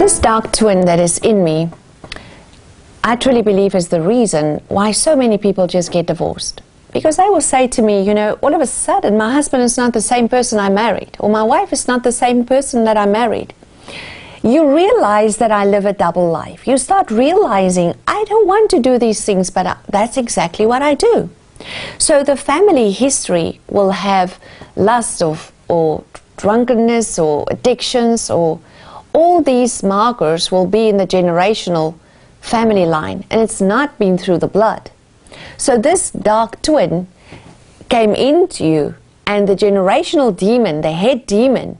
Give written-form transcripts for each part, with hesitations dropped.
This dark twin that is in me, I truly believe is the reason why so many people just get divorced. Because they will say to me, you know, all of a sudden my husband is not the same person I married, or my wife is not the same person that I married. You realize that I live a double life. You start realizing, I don't want to do these things, but that's exactly what I do. So the family history will have lust or drunkenness or addictions, or all these markers will be in the generational family line, and it's not been through the blood. So this dark twin came into you, and the generational demon, the head demon,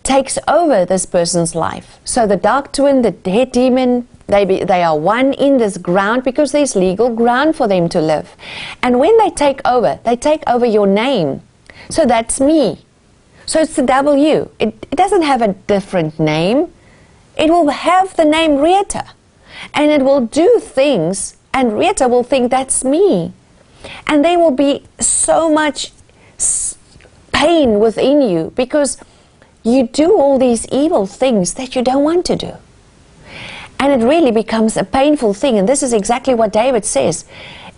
takes over this person's life. So the dark twin, the head demon, they are one in this ground because there's legal ground for them to live. And when they take over your name. So that's me. So it's the W. It doesn't have a different name. It will have the name Retah. And it will do things, and Retah will think that's me. And there will be so much pain within you because you do all these evil things that you don't want to do. And it really becomes a painful thing. And this is exactly what David says.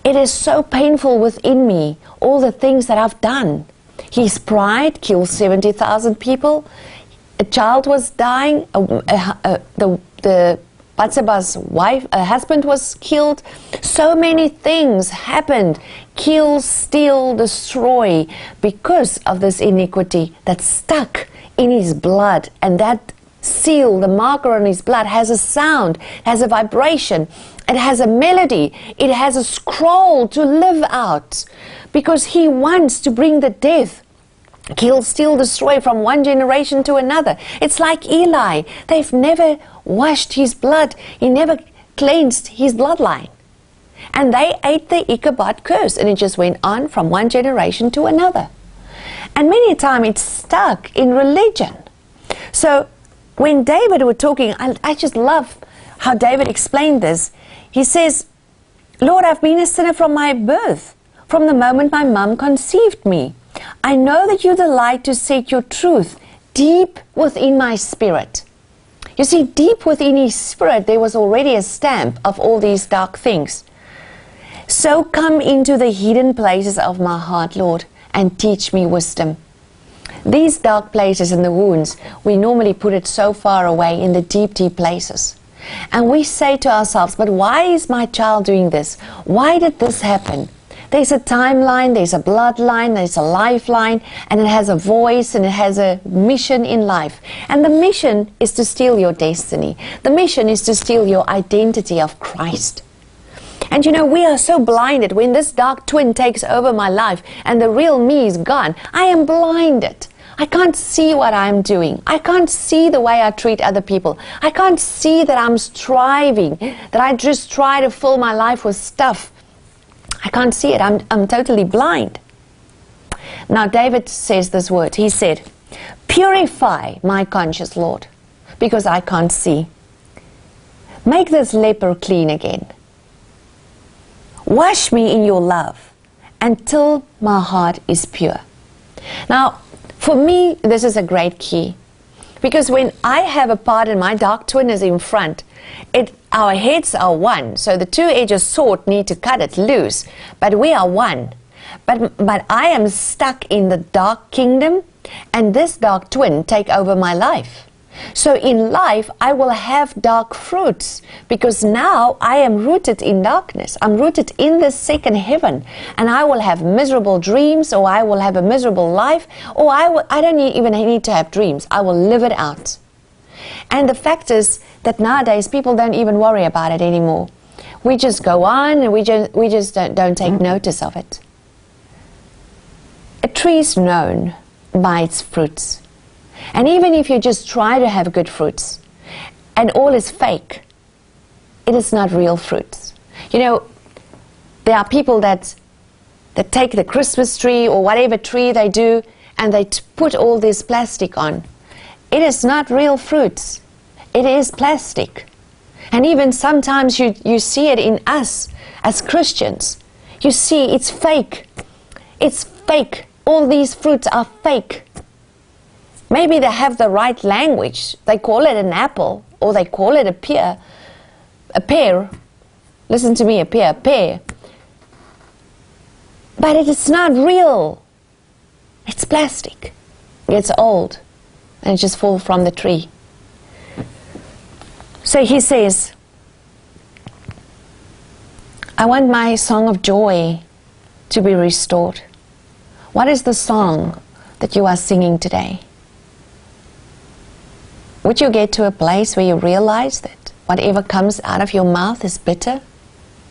It is so painful within me, all the things that I've done. His pride killed 70,000 people. A child was dying. The Bathsheba's husband was killed. So many things happened. Kill, steal, destroy, because of this iniquity that's stuck in his blood. And that seal, the marker on his blood, has a sound, has a vibration, it has a melody, it has a scroll to live out, because he wants to bring the death, kill, steal, destroy from one generation to another. It's like Eli. They've never washed his blood. He never cleansed his bloodline. And they ate the Ichabod curse, and it just went on from one generation to another. And many times it's stuck in religion. So when David was talking, I just love how David explained this. He says, Lord, I've been a sinner from my birth, from the moment my mom conceived me. I know that you delight to set your truth deep within my spirit. You see, deep within his spirit, there was already a stamp of all these dark things. So come into the hidden places of my heart, Lord, and teach me wisdom. These dark places and the wounds, we normally put it so far away in the deep, deep places. And we say to ourselves, but why is my child doing this? Why did this happen? There's a timeline, there's a bloodline, there's a lifeline, and it has a voice, and it has a mission in life. And the mission is to steal your destiny. The mission is to steal your identity of Christ. And you know, we are so blinded when this dark twin takes over my life and the real me is gone. I am blinded. I can't see what I'm doing. I can't see the way I treat other people. I can't see that I'm striving, that I just try to fill my life with stuff. I can't see it. I'm totally blind. Now David says this word. He said, purify my conscience, Lord, because I can't see. Make this leper clean again. Wash me in your love until my heart is pure. Now, for me, this is a great key. Because when I have a part and my dark twin is in front, our heads are one. So the two-edged sword need to cut it loose. But we are one. But I am stuck in the dark kingdom, and this dark twin take over my life. So in life, I will have dark fruits, because now I am rooted in darkness. I'm rooted in the second heaven, and I will have miserable dreams, or I will have a miserable life, or I don't even need to have dreams. I will live it out. And the fact is that nowadays people don't even worry about it anymore. We just go on, and we just don't take notice of it. A tree is known by its fruits. And even if you just try to have good fruits, and all is fake, it is not real fruits. You know, there are people that take the Christmas tree or whatever tree they do, and they put all this plastic on. It is not real fruits. It is plastic. And even sometimes you see it in us as Christians. You see it's fake. It's fake. All these fruits are fake. Maybe they have the right language. They call it an apple, or they call it a pear. Listen to me, a pear. But it is not real. It's plastic. It gets old and it just falls from the tree. So he says, I want my song of joy to be restored. What is the song that you are singing today? Would you get to a place where you realize that whatever comes out of your mouth is bitter?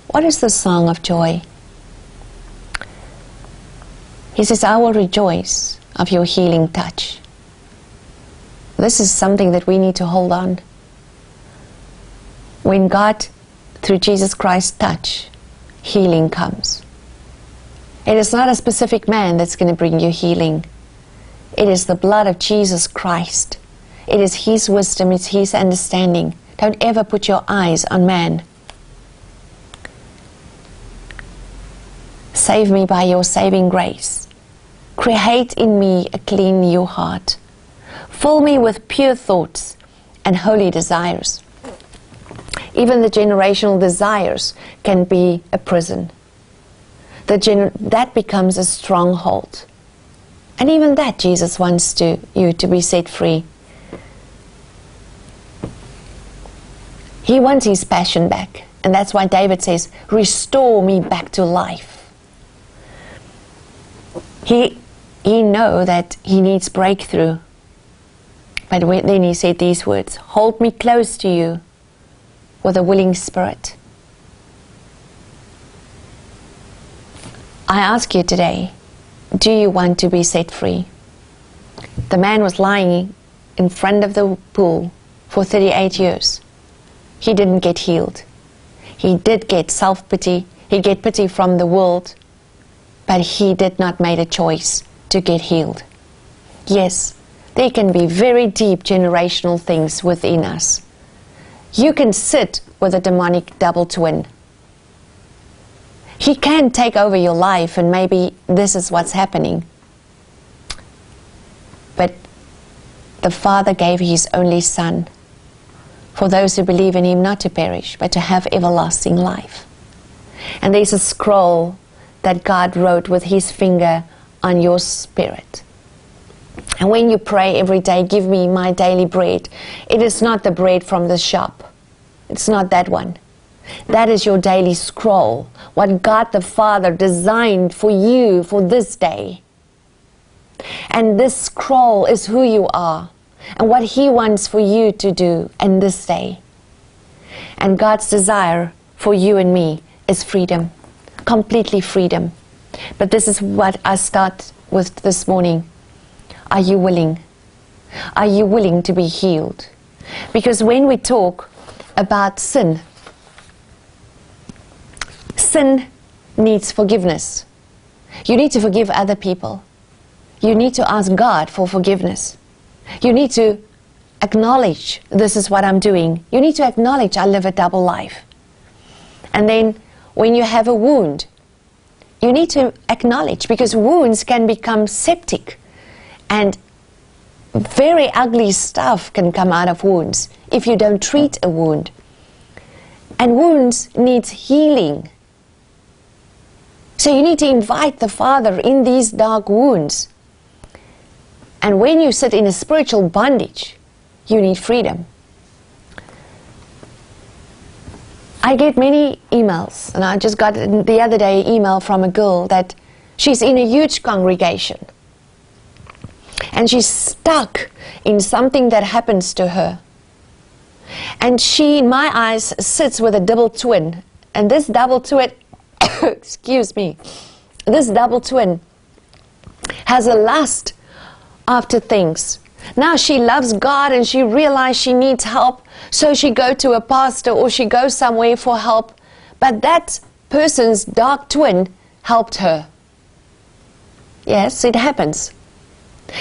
What is the song of joy? He says, I will rejoice of your healing touch. This is something that we need to hold on. When God, through Jesus Christ, touch, healing comes. It is not a specific man that's going to bring you healing. It is the blood of Jesus Christ. It is His wisdom, it's His understanding. Don't ever put your eyes on man. Save me by your saving grace. Create in me a clean new heart. Fill me with pure thoughts and holy desires. Even the generational desires can be a prison. That becomes a stronghold. And even that Jesus wants you to be set free. He wants his passion back. And that's why David says, restore me back to life. He knows that he needs breakthrough. But then he said these words, hold me close to you with a willing spirit. I ask you today, do you want to be set free? The man was lying in front of the pool for 38 years. He didn't get healed. He did get self-pity. He get pity from the world. But he did not make a choice to get healed. Yes, there can be very deep generational things within us. You can sit with a demonic double twin. He can take over your life, and maybe this is what's happening. But the Father gave His only Son for those who believe in Him not to perish, but to have everlasting life. And there's a scroll that God wrote with His finger on your spirit. And when you pray every day, give me my daily bread, it is not the bread from the shop. It's not that one. That is your daily scroll, what God the Father designed for you for this day. And this scroll is who you are and what He wants for you to do in this day. And God's desire for you and me is freedom, completely freedom. But this is what I start with this morning. Are you willing? Are you willing to be healed? Because when we talk about sin, sin needs forgiveness. You need to forgive other people. You need to ask God for forgiveness. You need to acknowledge, this is what I'm doing. You need to acknowledge, I live a double life. And then when you have a wound, you need to acknowledge, because wounds can become septic. And very ugly stuff can come out of wounds if you don't treat a wound. And wounds need healing. So you need to invite the Father in these dark wounds. And when you sit in a spiritual bondage, you need freedom. I get many emails, and I just got the other day an email from a girl that she's in a huge congregation. And she's stuck in something that happens to her. And she, in my eyes, sits with a double twin. And this double twin, excuse me, this double twin has a lust after things. Now she loves God and she realizes she needs help, so she goes to a pastor or she goes somewhere for help. But that person's dark twin helped her. Yes, it happens.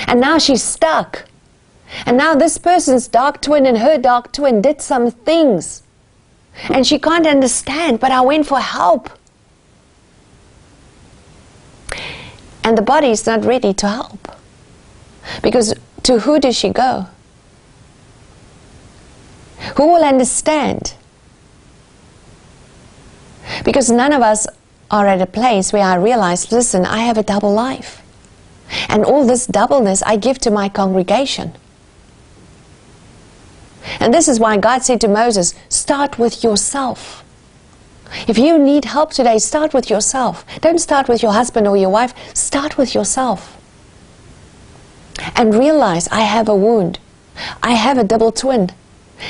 And now she's stuck. And now this person's dark twin and her dark twin did some things. And she can't understand, but I went for help. And the body is not ready to help. Because to who does she go? Who will understand? Because none of us are at a place where I realize, listen, I have a double life. And all this doubleness I give to my congregation. And this is why God said to Moses, start with yourself. If you need help today, start with yourself. Don't start with your husband or your wife. Start with yourself. And realize I have a wound. I have a double twin.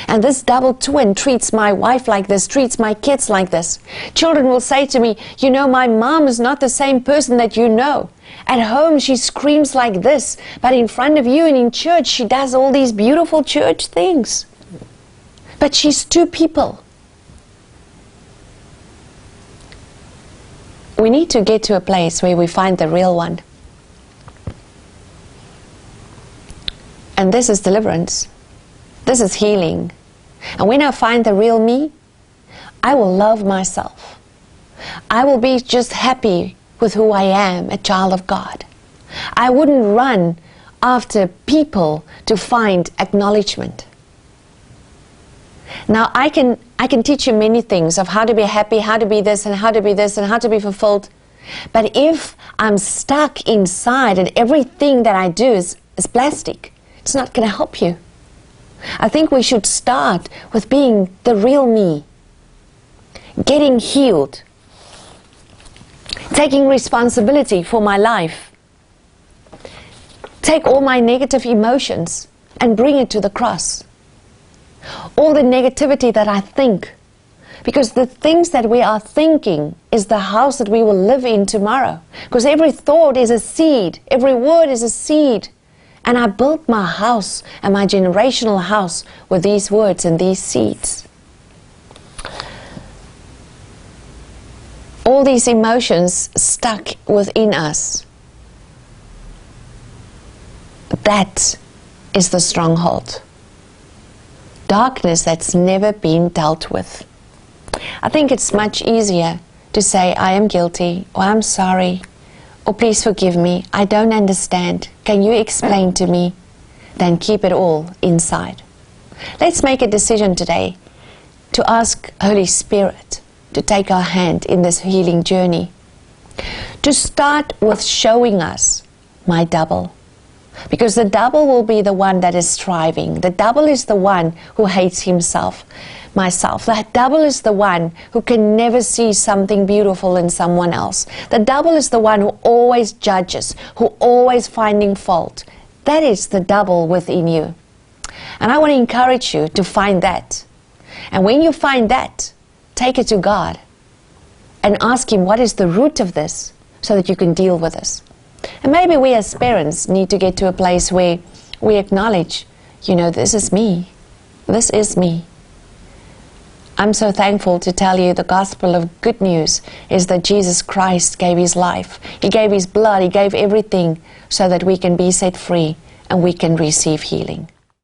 And this double twin treats my wife like this, treats my kids like this. Children will say to me, you know, my mom is not the same person that you know. At home she screams like this, but in front of you and in church she does all these beautiful church things. But she's two people. We need to get to a place where we find the real one. And this is deliverance. This is healing. And when I find the real me, I will love myself. I will be just happy with who I am, a child of God. I wouldn't run after people to find acknowledgement. Now I can teach you many things of how to be happy, how to be this and how to be this and how to be fulfilled. But if I'm stuck inside and everything that I do is plastic, it's not going to help you. I think we should start with being the real me, getting healed, taking responsibility for my life. Take all my negative emotions and bring it to the cross. All the negativity that I think, because the things that we are thinking is the house that we will live in tomorrow. Because every thought is a seed, every word is a seed. And I built my house and my generational house with these words and these seeds. All these emotions stuck within us. That is the stronghold. Darkness that's never been dealt with. I think it's much easier to say, I am guilty, or I'm sorry, or please forgive me, I don't understand, can you explain to me, than keep it all inside. Let's make a decision today to ask Holy Spirit to take our hand in this healing journey. To start with showing us my double. Because the double will be the one that is striving. The double is the one who hates himself, myself. That double is the one who can never see something beautiful in someone else. The double is the one who always judges, who always finding fault. That is the double within you. And I want to encourage you to find that. And when you find that, take it to God and ask Him what is the root of this so that you can deal with this. And maybe we as parents need to get to a place where we acknowledge, you know, this is me. This is me. I'm so thankful to tell you the gospel of good news is that Jesus Christ gave His life. He gave His blood. He gave everything so that we can be set free and we can receive healing.